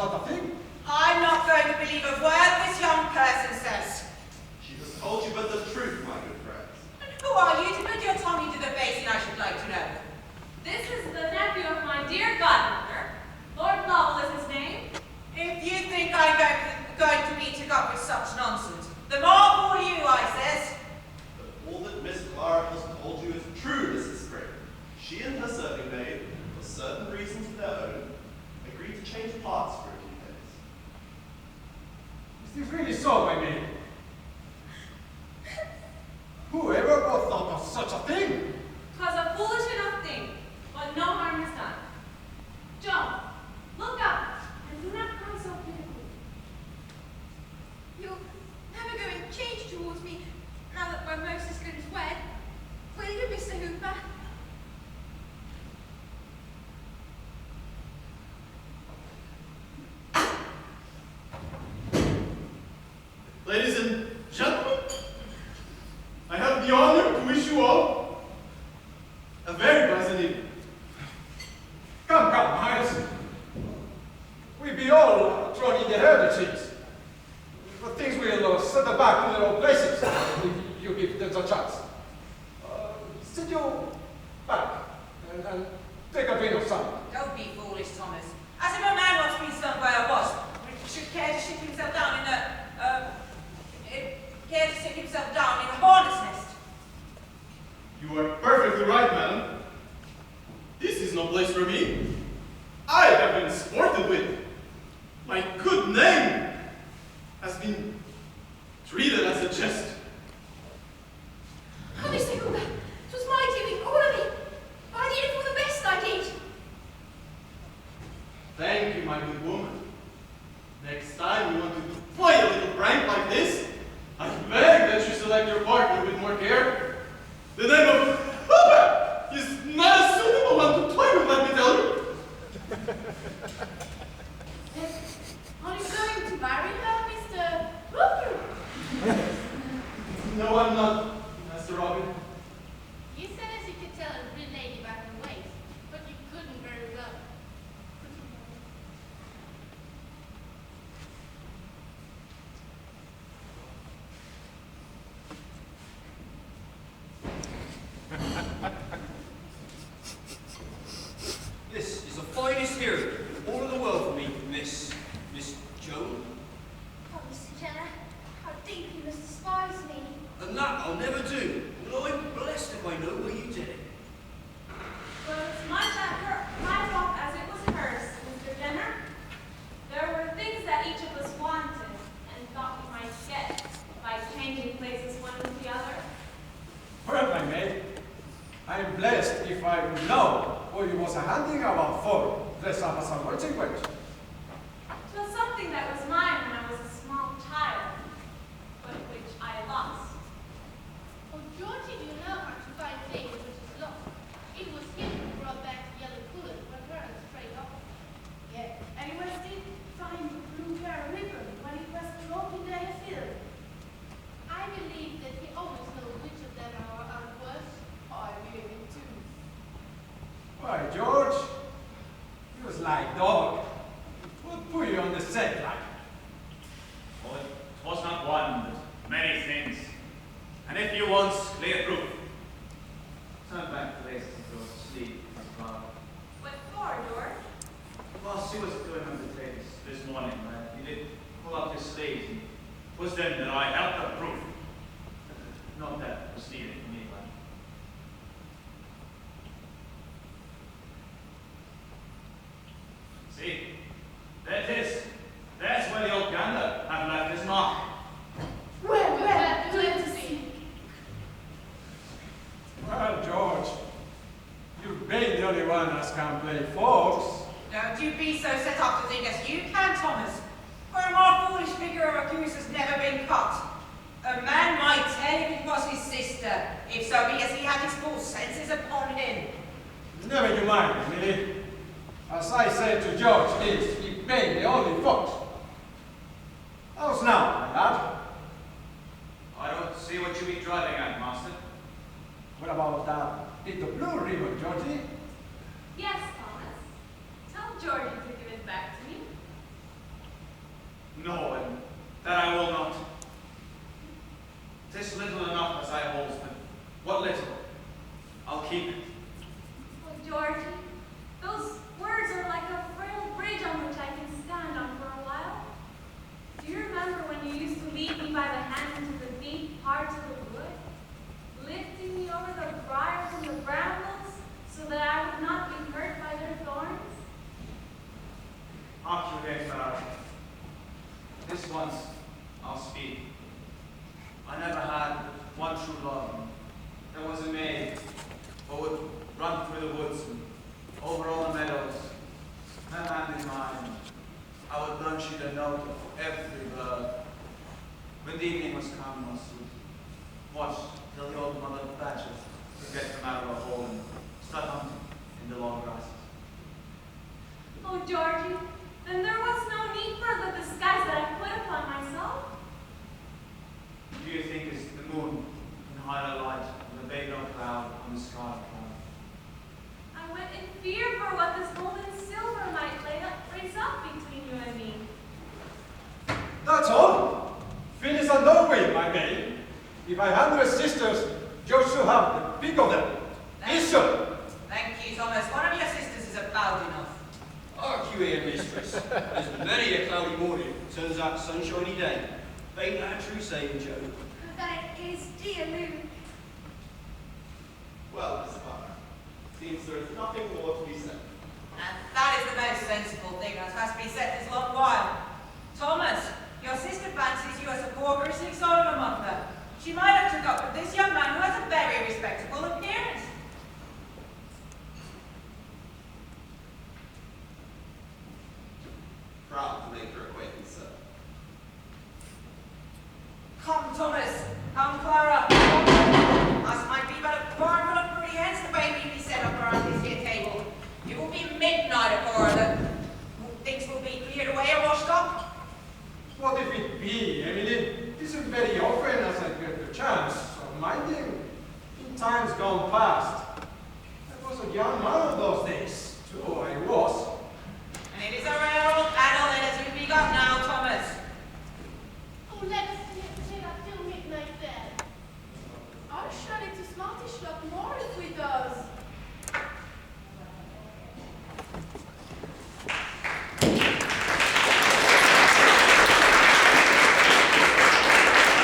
sort of thing? I'm not going to believe a word this young person says. She has told you but the truth, my good friends. And who are you to put your tongue into the basin, I should like to know? This is the nephew of my dear godmother. Lord Lovell is his name. If you think I'm going to be took up with such nonsense, the more for you, I says. But all that Miss Clara has told you is true, Mrs. Spring. She and her serving maid, for certain reasons of their own, agreed to change parts for a few days. Is this really so, my maid? Whoever would have thought of such a thing? 'Twas a foolish enough thing, but no harm is done. Joan, look up, and do not cry so pitifully. You'll never go and change towards me now that we're most as good as wed. Will you, Mr. Hooper? Ladies and gentlemen, I have the honor to wish you all a very pleasant evening. Come, Miles. We be all thrown in the heritages. But things will settle back to their old places if you give them a chance. Sit you back and take a drink of something. Don't be foolish, Thomas. As if a man wants to be stung by a wasp, should care to sit himself down in a hornet's nest. You are perfectly right, madam. This is no place for me. I have been sported with. My good name has been treated as a jest. Oh, Mr. Hooper, 'twas my doing, all of it. I did it for the best, I did. Thank you, my good woman. Next time you want to play a little prank like this, I beg that you select your partner with more care. The name of Hooper is not a suitable one to play with, let me tell you. Are you going to marry her, Mr. Hooper? No, I'm not, Master Robin. You said as you could tell a real lady by her ways, but you couldn't very well. This is the finest hearing in all of the world for me, Miss Joan. Oh, Mr. Jenner, how deep you must despise me. And that I'll never do. Well, I'm blessed if I know where you did it. Well, it's my fault as it was hers, Mr. Jenner. There were things that each of us wanted and thought we might get by changing places one with the other. Well, my maid, I am blessed if I would know what you was hunting about for, dressed up as a watching wench. It was something that was mine when I was a small child, but which I lost. Oh, Georgie, do you know how to find things which is lost? It was him who brought back the yellow bullet when parents strayed off. Yeah, and he was did find the blue hair ribbon when it was broken in a field. I believe that he always knows which of them are worse. I really too. Why, George, you was like dog. What put you on the scent like? Oh, it was not one, but many things. And if you want clear proof, turn back to places and go to sleep, Miss Clara. What for, George? Well, she was doing on the tapes this morning, right? He did pull up his sleeves, and it was then that I held the proof. Not that was needed for me, but see, there it is. That's where the old gander had left his mark. Well, glad to see. Well, George, you've been the only one as can play folks. Don't you be so set up to think as you can, Thomas. For a more foolish figure of accused has never been cut. A man might tell if it was his sister, if so be as he had his full senses upon him. Never you mind, Emily. As I said to George, he been the only folks. How's now, my lad? I don't see what you be driving at, Master. What about that bit of blue ribbon, Georgie? Yes, Thomas. Tell Georgie to give it back to me. No, and that I will not. 'Tis little enough as I hold, but what little, I'll keep it. Oh, Georgie, those words are like a frail bridge on which I can stand on for a while. Do you remember when you used to lead me by the hand into the deep parts of the wood, lifting me over the briars and the brambles so that I would not be hurt by their thorns? Hark you again, Briars. This once I'll speak. I never had one true love. There was a maid who would run through the woods and over all the meadows, her hand in mine. I would learn she the note of every bird. When the evening was come, I would watch till the old mother badger would get them out of her hole and start hunting in the long grasses. Oh, Georgie, then there was no need for the disguise that I put upon myself. Do you think it's the moon in higher light and the bay no cloud on the sky cloud? I went in fear for what this gold and silver might raise up between you and me. That's all. Finish on no way, my maid. If I had 100 sisters, you should have the big of them. Is so. Thank you, Thomas. One of your sisters is about enough. Hark you here, mistress. There's many a cloudy morning turns out sunshiny day. Ain't that a true saying, Joe? That is, dear Luke. Well, Miss Clara, seems there is nothing more to be said. And that is the most sensible thing that has to be said this long while. Thomas, your sister fancies you as a poor grisly sort of a mother. She might have took up with this young man who has a very respectable appearance. Proud to make your acquaintance, sir. Come, Thomas. Come, Clara. Come. Us might be but a barful of pretty heads the way we be set up around this here table. It will be midnight afore the things will be cleared away and washed up. What if it be, Emily? It isn't very often as I get the chance of minding. In times gone past,